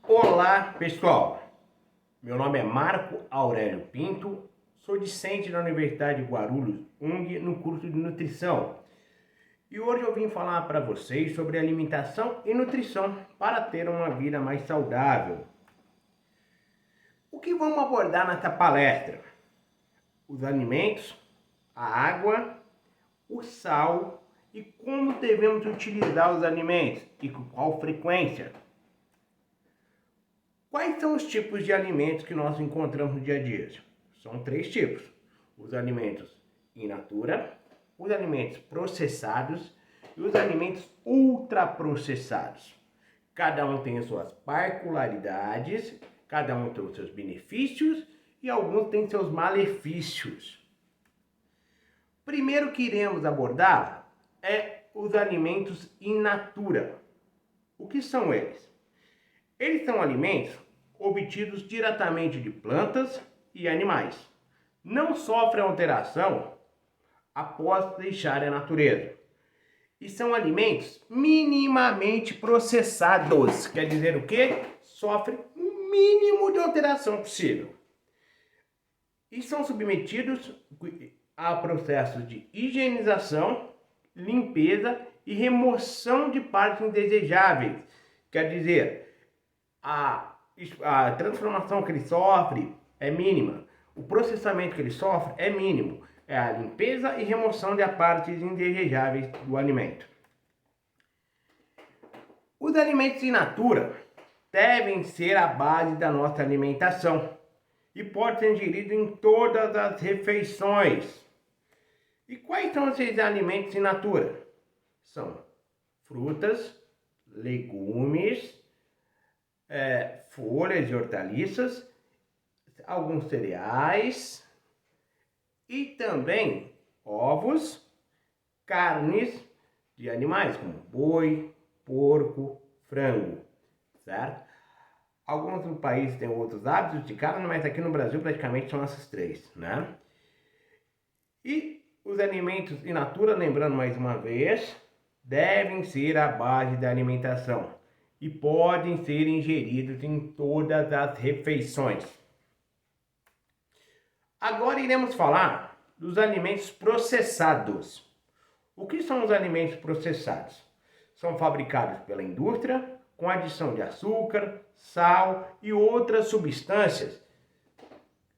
Olá, pessoal. Meu nome é Marco Aurélio Pinto, sou discente da Universidade de Guarulhos, UNG, no curso de Nutrição. E hoje eu vim falar para vocês sobre alimentação e nutrição para ter uma vida mais saudável. O que vamos abordar nessa palestra? Os alimentos, a água, o sal e como devemos utilizar os alimentos e com qual frequência. Quais são os tipos de alimentos que nós encontramos no dia a dia? São 3 tipos: os alimentos in natura, os alimentos processados e os alimentos ultraprocessados. Cada um tem as suas particularidades, cada um tem os seus benefícios e alguns têm seus malefícios. Primeiro que iremos abordar é os alimentos in natura. O que são eles? Eles são alimentos obtidos diretamente de plantas e animais. Não sofrem alteração após deixarem a natureza. E são alimentos minimamente processados. Quer dizer o quê? Sofrem o mínimo de alteração possível. E são submetidos a processos de higienização, limpeza e remoção de partes indesejáveis. Quer dizer, a transformação que ele sofre é mínima. O processamento que ele sofre é mínimo. É a limpeza e remoção de partes indesejáveis do alimento. Os alimentos in natura devem ser a base da nossa alimentação e podem ser ingeridos em todas as refeições. E quais são esses alimentos in natura? São frutas, legumes, folhas e hortaliças, alguns cereais e também ovos, carnes de animais como boi, porco, frango, certo? Alguns países têm outros hábitos de carne, mas aqui no Brasil praticamente são essas 3, né? E os alimentos in natura, lembrando mais uma vez, devem ser a base da alimentação e podem ser ingeridos em todas as refeições. Agora iremos falar dos alimentos processados. O que são os alimentos processados? São fabricados pela indústria com adição de açúcar, sal e outras substâncias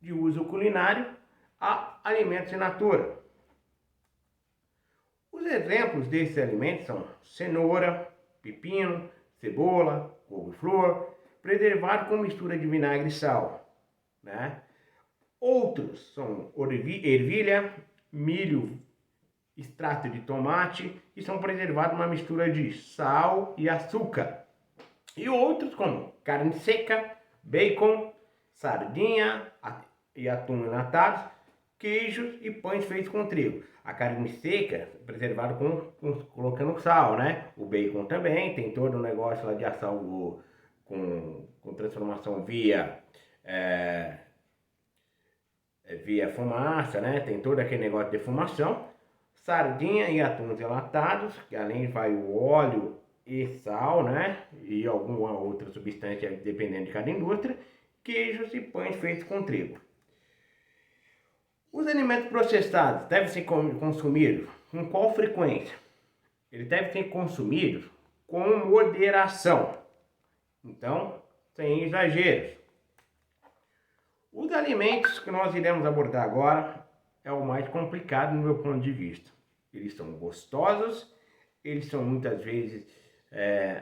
de uso culinário a alimentos in natura. Os exemplos desses alimentos são cenoura, pepino, cebola, couve-flor, preservado com mistura de vinagre e sal, né? Outros são ervilha, milho, extrato de tomate, que são preservados uma mistura de sal e açúcar. E outros como carne seca, bacon, sardinha e atum enlatados, queijos e pães feitos com trigo. A carne seca, preservada colocando sal, né? O bacon também, tem todo um negócio lá de ação com transformação via fumaça, né? Tem todo aquele negócio de defumação. Sardinha e atuns enlatados, que além vai o óleo e sal, né? E alguma outra substância, dependendo de cada indústria. Queijos e pães feitos com trigo. Os alimentos processados devem ser consumidos com qual frequência? Eles devem ser consumidos com moderação. Então, sem exageros. Os alimentos que nós iremos abordar agora é o mais complicado no meu ponto de vista. Eles são gostosos, eles são muitas vezes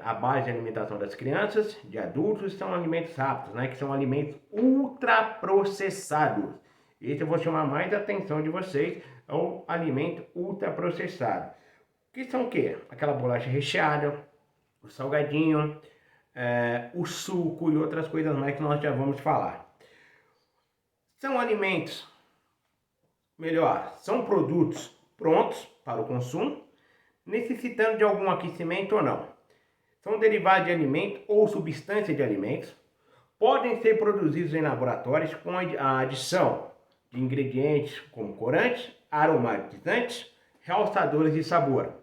a base de alimentação das crianças, de adultos, são alimentos rápidos, né? Que são alimentos ultraprocessados. Esse eu vou chamar mais a atenção de vocês, é o alimento ultraprocessado. Que são o quê? Aquela bolacha recheada, o salgadinho, o suco e outras coisas mais que nós já vamos falar. São alimentos, são produtos prontos para o consumo, necessitando de algum aquecimento ou não. São derivados de alimento ou substância de alimentos, podem ser produzidos em laboratórios com a adição de ingredientes como corantes, aromatizantes, realçadores de sabor.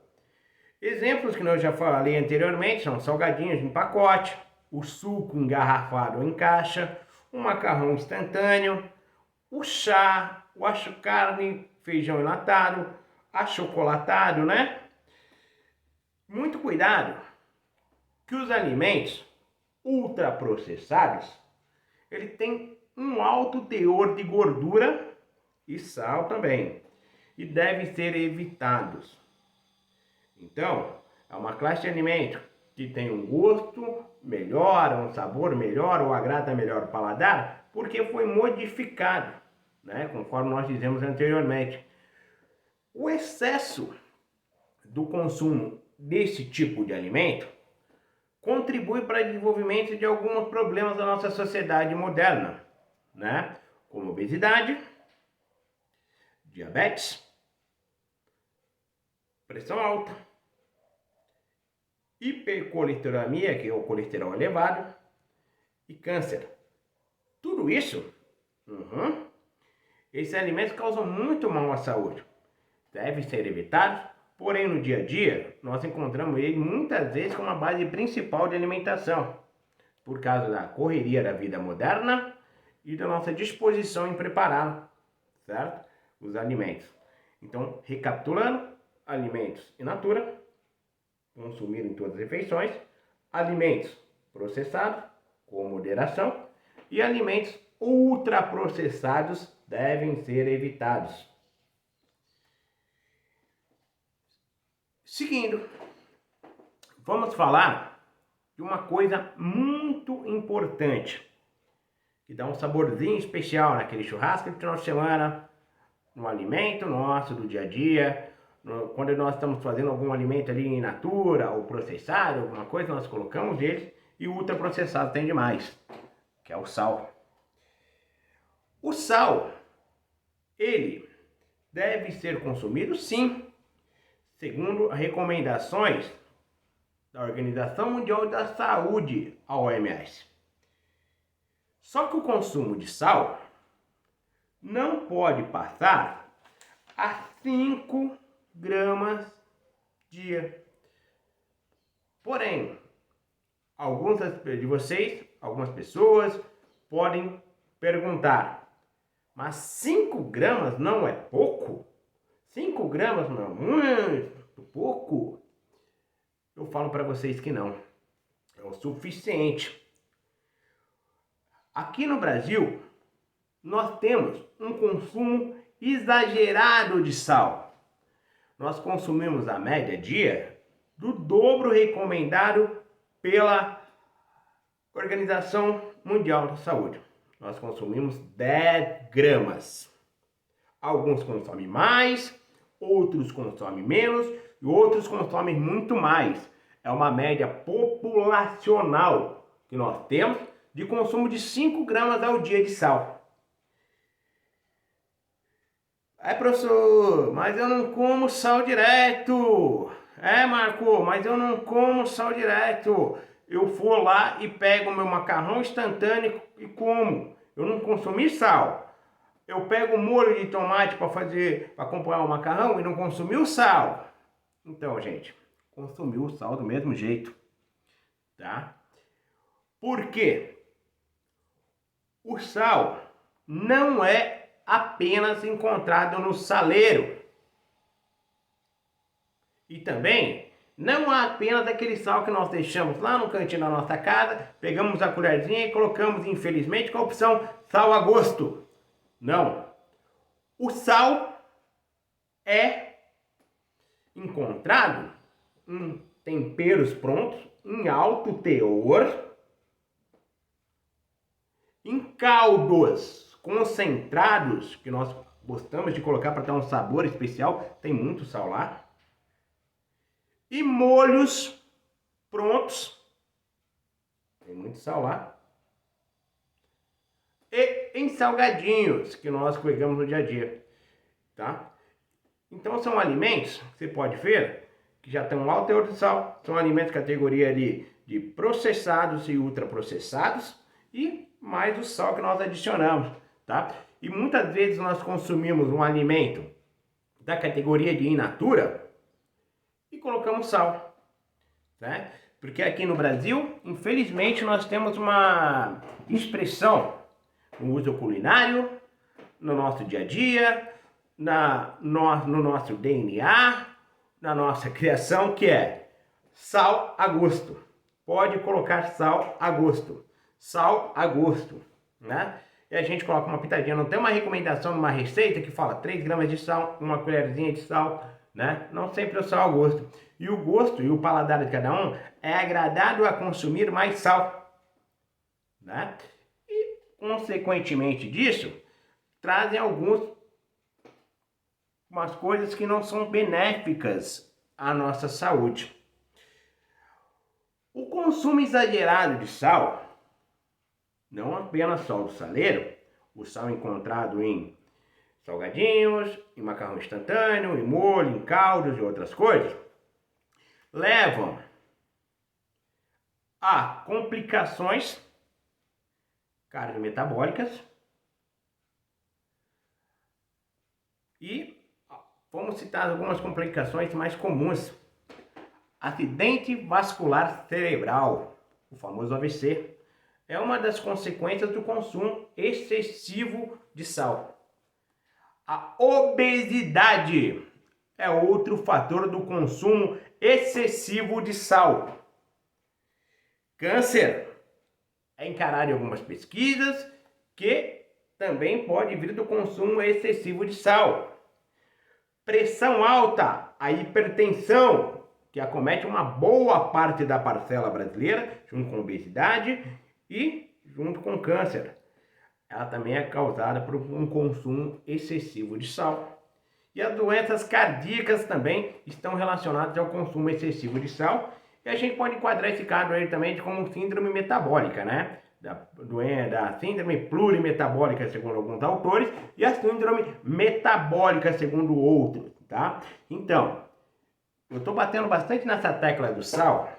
Exemplos que eu já falei anteriormente são salgadinhos em pacote, o suco engarrafado em caixa, o macarrão instantâneo, o chá, o acho-carne, feijão enlatado, achocolatado, né? Muito cuidado que os alimentos ultraprocessados, ele tem um alto teor de gordura e sal também, e devem ser evitados. Então, é uma classe de alimento que tem um gosto melhor, um sabor melhor, ou agrada melhor o paladar, porque foi modificado, né? Conforme nós dizemos anteriormente. O excesso do consumo desse tipo de alimento contribui para o desenvolvimento de alguns problemas da nossa sociedade moderna, né? Como obesidade, diabetes, pressão alta, hipercolesterolemia, que é o colesterol elevado, e câncer. Tudo isso, esses alimentos causam muito mal à saúde. Devem ser evitados, porém no dia a dia nós encontramos ele muitas vezes como a base principal de alimentação, por causa da correria da vida moderna e da nossa disposição em preparar, certo? Os alimentos. Então, recapitulando, alimentos in natura, consumir em todas as refeições, alimentos processados, com moderação, e alimentos ultraprocessados devem ser evitados. Seguindo, vamos falar de uma coisa muito importante, que dá um saborzinho especial naquele churrasco de final de semana, no alimento nosso do dia a dia. Quando nós estamos fazendo algum alimento ali in natura ou processado, alguma coisa, nós colocamos ele, e o ultraprocessado tem demais, que é o sal. O sal, ele deve ser consumido sim, segundo as recomendações da Organização Mundial da Saúde, a OMS. Só que o consumo de sal não pode passar a 5 gramas dia. Porém, alguns de vocês, algumas pessoas, podem perguntar: mas 5 gramas não é pouco? 5 gramas não é muito pouco? Eu falo para vocês que não. É o suficiente. Aqui no Brasil, nós temos um consumo exagerado de sal. Nós consumimos a média dia do dobro recomendado pela Organização Mundial da Saúde. Nós consumimos 10 gramas. Alguns consomem mais, outros consomem menos e outros consomem muito mais. É uma média populacional que nós temos de consumo de 5 gramas ao dia de sal. Aí, professor, mas eu não como sal direto. Marco, mas eu não como sal direto. Eu vou lá e pego meu macarrão instantâneo e como. Eu não consumi sal. Eu pego molho de tomate para acompanhar o macarrão e não consumi o sal. Então, gente, consumiu o sal do mesmo jeito, tá? Por quê? O sal não é apenas encontrado no saleiro. E também não há apenas aquele sal que nós deixamos lá no cantinho da nossa casa, pegamos a colherzinha e colocamos, infelizmente, com a opção sal a gosto. Não. O sal é encontrado em temperos prontos, em alto teor, em caldos concentrados, que nós gostamos de colocar para dar um sabor especial, tem muito sal lá, e molhos prontos, tem muito sal lá, e em salgadinhos que nós pegamos no dia a dia, tá? Então são alimentos que você pode ver que já tem um alto teor de sal, são alimentos categoria ali de processados e ultraprocessados, e mais o sal que nós adicionamos, tá? E muitas vezes nós consumimos um alimento da categoria de in natura e colocamos sal, né? Porque aqui no Brasil, infelizmente, nós temos uma expressão no uso culinário, no nosso dia a dia, no nosso DNA, na nossa criação, que é sal a gosto. Pode colocar sal a gosto. Sal a gosto, né? E a gente coloca uma pitadinha. Não tem uma recomendação numa receita que fala 3 gramas de sal, uma colherzinha de sal, né? Não sempre o sal a gosto. E o gosto e o paladar de cada um é agradado a consumir mais sal, né? E, consequentemente disso, trazem algumas coisas que não são benéficas à nossa saúde. O consumo exagerado de sal, não apenas sal do saleiro, o sal encontrado em salgadinhos, em macarrão instantâneo, em molho, em caldos e outras coisas, levam a complicações cardiometabólicas e vamos citar algumas complicações mais comuns. Acidente vascular cerebral, o famoso AVC, é uma das consequências do consumo excessivo de sal. A obesidade é outro fator do consumo excessivo de sal. Câncer é encarado em algumas pesquisas que também pode vir do consumo excessivo de sal. Pressão alta, a hipertensão, que acomete uma boa parte da parcela brasileira, junto com obesidade e junto com câncer. Ela também é causada por um consumo excessivo de sal. E as doenças cardíacas também estão relacionadas ao consumo excessivo de sal. E a gente pode enquadrar esse quadro aí também como síndrome metabólica, né? Da síndrome plurimetabólica, segundo alguns autores, e a síndrome metabólica, segundo outros, tá? Então, eu estou batendo bastante nessa tecla do sal,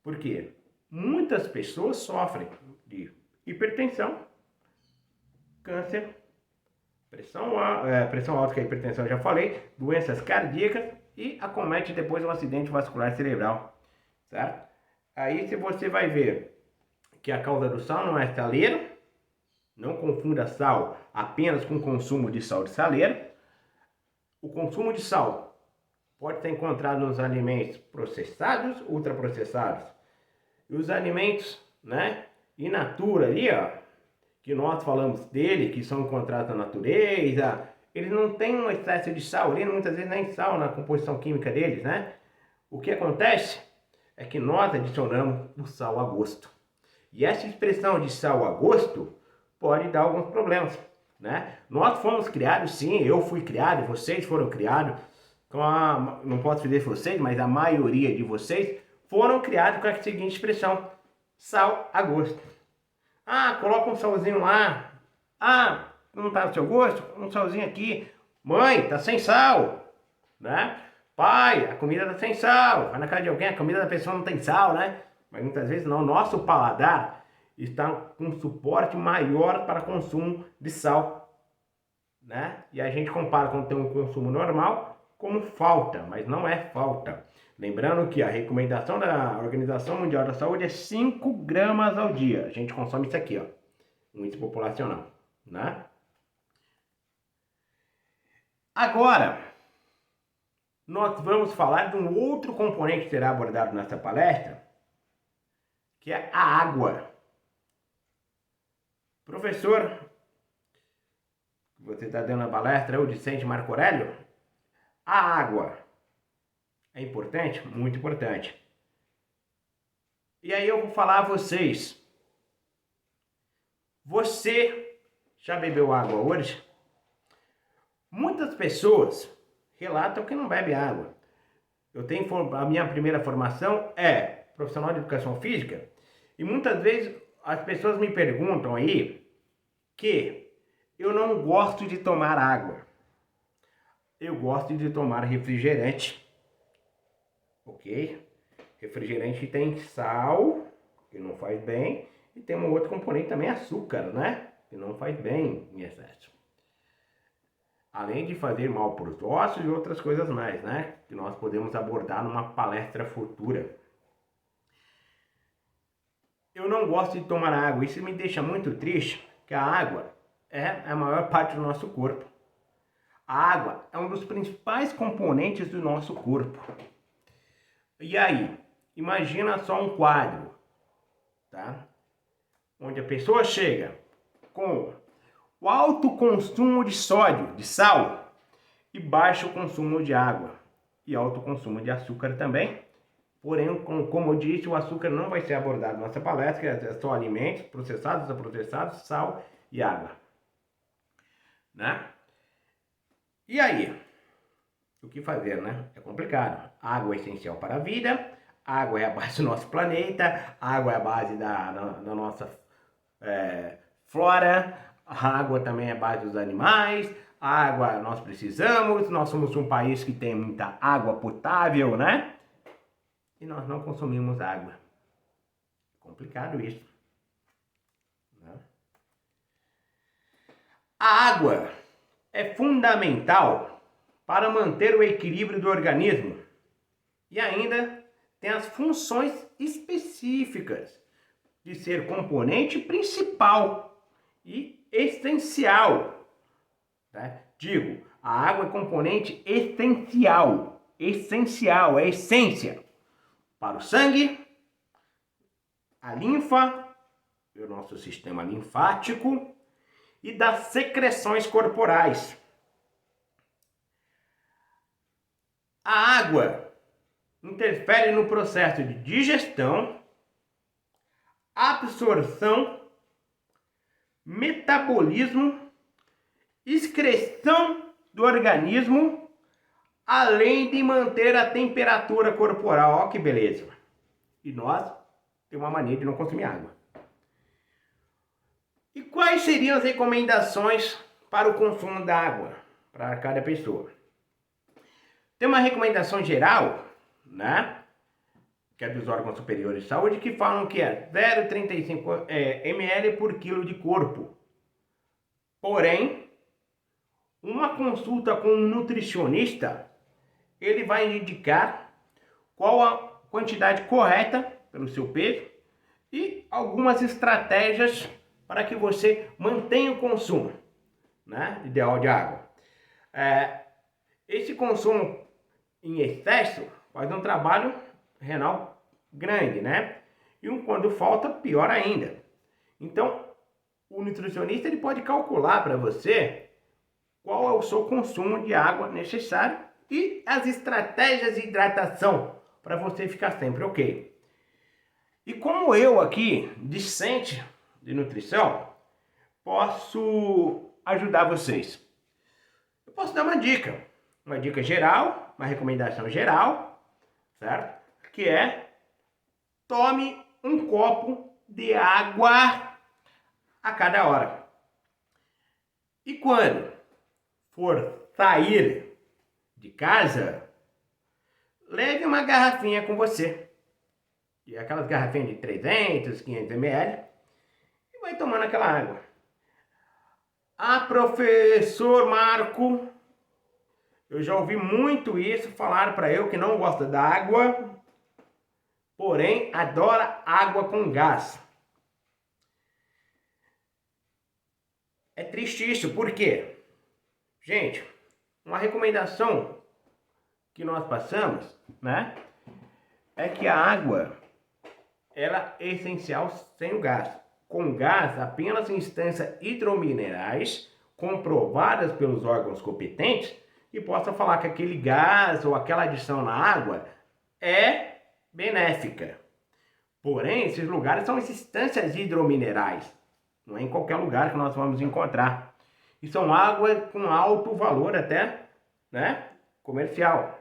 porque muitas pessoas sofrem de hipertensão, câncer, pressão alta, que é a hipertensão eu já falei, doenças cardíacas e acomete depois um acidente vascular cerebral, certo? Aí se você vai ver que a causa do sal não é saleiro, não confunda sal apenas com consumo de sal de saleiro. O consumo de sal pode ser encontrado nos alimentos processados, ultraprocessados. E os alimentos, né, in natura ali, ó, que nós falamos dele, que são encontrados na natureza, eles não têm um excesso de sal, ali muitas vezes nem sal na composição química deles, né? O que acontece é que nós adicionamos o sal a gosto. E essa expressão de sal a gosto pode dar alguns problemas, né? Nós fomos criados, sim, eu fui criado, vocês foram criados, não posso dizer vocês, mas a maioria de vocês foram criados com a seguinte expressão: sal a gosto. Ah, coloca um salzinho lá. Ah, não tá no seu gosto? Um salzinho aqui. Mãe, tá sem sal, né? Pai, a comida tá sem sal. Vai na casa de alguém, a comida da pessoa não tem sal, né? Mas muitas vezes não. Nosso paladar está com um suporte maior para consumo de sal, né? E a gente compara com ter um consumo normal como falta, mas não é falta. Lembrando que a recomendação da Organização Mundial da Saúde é 5 gramas ao dia. A gente consome isso aqui, ó, um índice populacional, né? Agora, nós vamos falar de um outro componente que será abordado nessa palestra, que é a água. Professor, você está dando a palestra, o discente Marco Aurélio, a água é importante? Muito importante. E aí eu vou falar a vocês. Você já bebeu água hoje? Muitas pessoas relatam que não bebe água. A minha primeira formação é profissional de educação física e muitas vezes as pessoas me perguntam aí que eu não gosto de tomar água. Eu gosto de tomar refrigerante. Ok? Refrigerante tem sal, que não faz bem, e tem um outro componente também, açúcar, né? Que não faz bem em excesso. Além de fazer mal para os ossos e outras coisas mais, né? Que nós podemos abordar numa palestra futura. eu não gosto de tomar água. Isso me deixa muito triste, que a água é a maior parte do nosso corpo. A água é um dos principais componentes do nosso corpo. E aí, imagina só um quadro, tá? Onde a pessoa chega com o alto consumo de sódio, de sal, e baixo consumo de água, e alto consumo de açúcar também. Porém, como eu disse, o açúcar não vai ser abordado na nossa palestra, que é só alimentos, processados, processados, sal e água. Né? E aí? O que fazer, né? É complicado. A água é essencial para a vida, a água é a base do nosso planeta, a água é a base da nossa flora, a água também é a base dos animais, a água nós precisamos, nós somos um país que tem muita água potável, né? E nós não consumimos água. Complicado isso. Né? A água é fundamental para manter o equilíbrio do organismo e ainda tem as funções específicas de ser componente principal e essencial. Tá? Digo, a água é componente essencial. Essencial, é essência para o sangue, a linfa, o nosso sistema linfático e das secreções corporais. A água interfere no processo de digestão, absorção, metabolismo, excreção do organismo, além de manter a temperatura corporal. Olha que beleza! E nós temos uma mania de não consumir água. E quais seriam as recomendações para o consumo da água para cada pessoa? Tem uma recomendação geral, né, que é dos órgãos superiores de saúde, que falam que é 0,35 ml por quilo de corpo. Porém, uma consulta com um nutricionista, ele vai indicar qual a quantidade correta pelo seu peso e algumas estratégias para que você mantenha o consumo, né, ideal de água. Esse consumo em excesso faz um trabalho renal grande, né? E quando falta, pior ainda. Então, o nutricionista ele pode calcular para você qual é o seu consumo de água necessário e as estratégias de hidratação para você ficar sempre ok. E como eu aqui, discente de nutrição, posso ajudar vocês? Eu posso dar uma dica geral, uma recomendação geral, certo? Que é: tome um copo de água a cada hora. E quando for sair de casa, leve uma garrafinha com você. E aquelas garrafinhas de 300, 500 ml, e vai tomando aquela água. Ah, professor Marco, eu já ouvi muito isso, falar para eu que não gosta da água, porém adora água com gás. É triste isso, por quê? Gente, uma recomendação que nós passamos, né, é que a água, ela é essencial sem o gás. Com gás, apenas em instâncias hidrominerais comprovadas pelos órgãos competentes, e possa falar que aquele gás ou aquela adição na água é benéfica. Porém, esses lugares são instâncias hidrominerais. Não é em qualquer lugar que nós vamos encontrar. E são águas com alto valor até, né, comercial.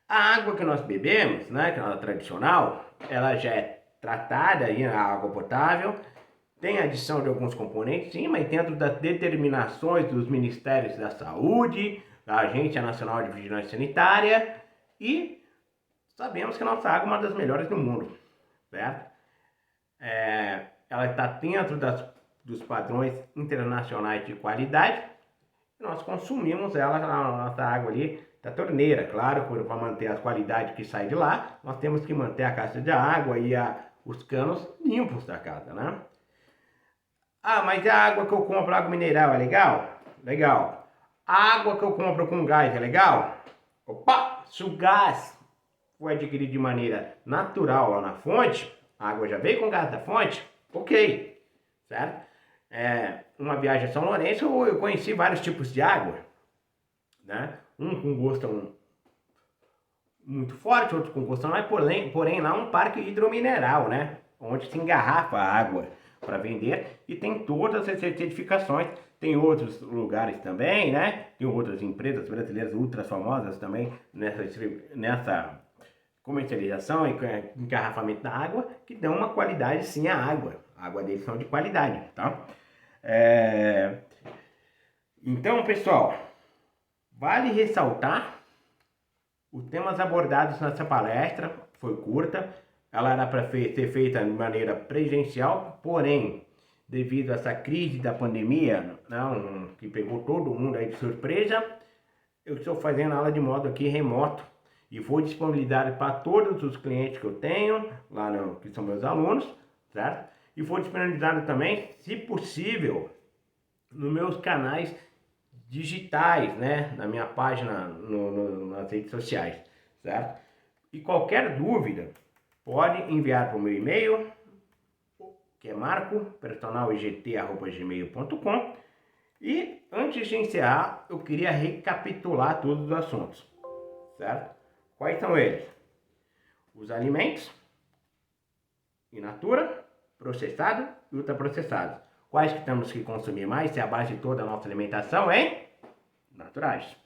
A água que nós bebemos, né, que é a tradicional, ela já é tratada aí na água potável, tem adição de alguns componentes, sim, mas dentro das determinações dos Ministérios da Saúde, da Agência Nacional de Vigilância Sanitária, e sabemos que a nossa água é uma das melhores do mundo, certo? Ela está dentro dos padrões internacionais de qualidade, e nós consumimos ela, a nossa água ali, da torneira. Claro, para manter as qualidades que saem de lá, nós temos que manter a caixa de água e os canos limpos da casa, né? Ah, mas a água que eu compro, água mineral, é legal? Legal. A água que eu compro com gás é legal? Opa! Se o gás foi adquirido de maneira natural lá na fonte, a água já veio com gás da fonte, ok, certo? Uma viagem a São Lourenço, eu conheci vários tipos de água, né? Um com gosto muito forte, outro com gosto mais, porém lá é um parque hidromineral, né? Onde se engarrafa a água para vender e tem todas as certificações. Tem outros lugares também, né? Tem outras empresas brasileiras ultra famosas também nessa comercialização e engarrafamento da água que dão uma qualidade sim à água. A água deles são de qualidade, tá? Então, pessoal, vale ressaltar os temas abordados nessa palestra. Foi curta, ela era para ser feita de maneira presencial, porém, devido a essa crise da pandemia, não, que pegou todo mundo aí de surpresa, eu estou fazendo aula de modo aqui remoto e vou disponibilizar para todos os clientes que eu tenho, lá que são meus alunos, certo? E vou disponibilizar também, se possível, nos meus canais digitais, né? Na minha página, nas redes sociais, certo? E qualquer dúvida, pode enviar para o meu e-mail, que é marcopersonalegt@gmail.com. E antes de encerrar, eu queria recapitular todos os assuntos, certo? Quais são eles? Os alimentos, in natura, processado e ultraprocessado. Quais que temos que consumir mais se a base de toda a nossa alimentação é naturais?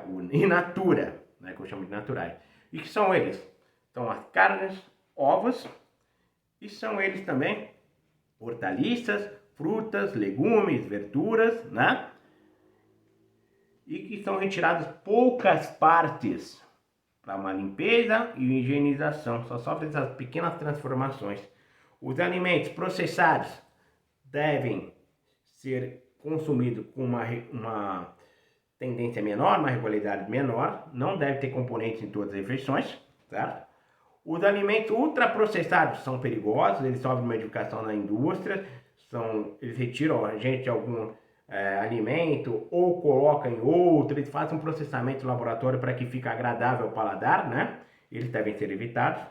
O in natura, né, que eu chamo de naturais. E que são eles? São as carnes, ovos, e são eles também hortaliças, frutas, legumes, verduras, né? E que são retiradas poucas partes para uma limpeza e higienização. Só sofrem essas pequenas transformações. Os alimentos processados devem ser consumidos com uma tendência menor, uma regularidade menor. Não deve ter componentes em todas as refeições, certo? Os alimentos ultraprocessados são perigosos, eles sofrem modificação na indústria, eles retiram a gente de algum alimento ou colocam em outro, eles fazem um processamento no laboratório para que fique agradável ao paladar, né? Eles devem ser evitados,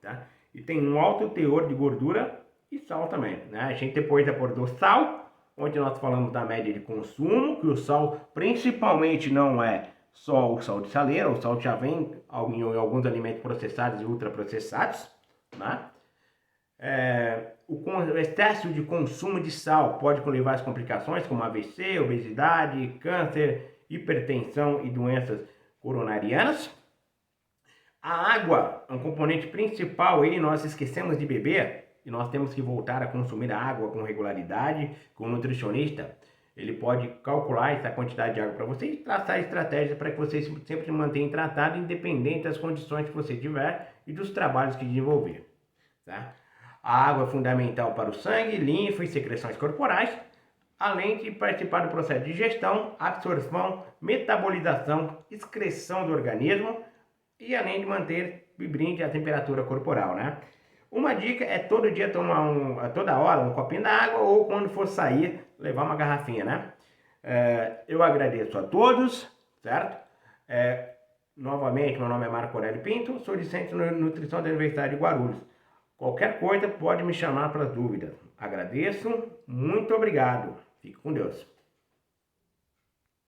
tá? E tem um alto teor de gordura e sal também, né? A gente depois abordou sal, onde nós falamos da média de consumo, que o sal principalmente não é só o sal de saleira, o sal já vem em alguns alimentos processados e ultraprocessados, né? O excesso de consumo de sal pode levar a complicações como AVC, obesidade, câncer, hipertensão e doenças coronarianas. A água é um componente principal e nós esquecemos de beber e nós temos que voltar a consumir a água com regularidade, com o nutricionista. Ele pode calcular essa quantidade de água para você e traçar estratégias para que você sempre se mantenha tratado, independente das condições que você tiver e dos trabalhos que desenvolver, tá? A água é fundamental para o sangue, linfa e secreções corporais, além de participar do processo de digestão, absorção, metabolização, excreção do organismo e além de manter vibrante a temperatura corporal, né? Uma dica é todo dia tomar toda hora um copinho d'água ou quando for sair, levar uma garrafinha, né? Eu agradeço a todos, certo? Novamente, meu nome é Marco Aurélio Pinto, sou discente de nutrição da Universidade de Guarulhos. Qualquer coisa pode me chamar para dúvidas. Agradeço, muito obrigado. Fique com Deus.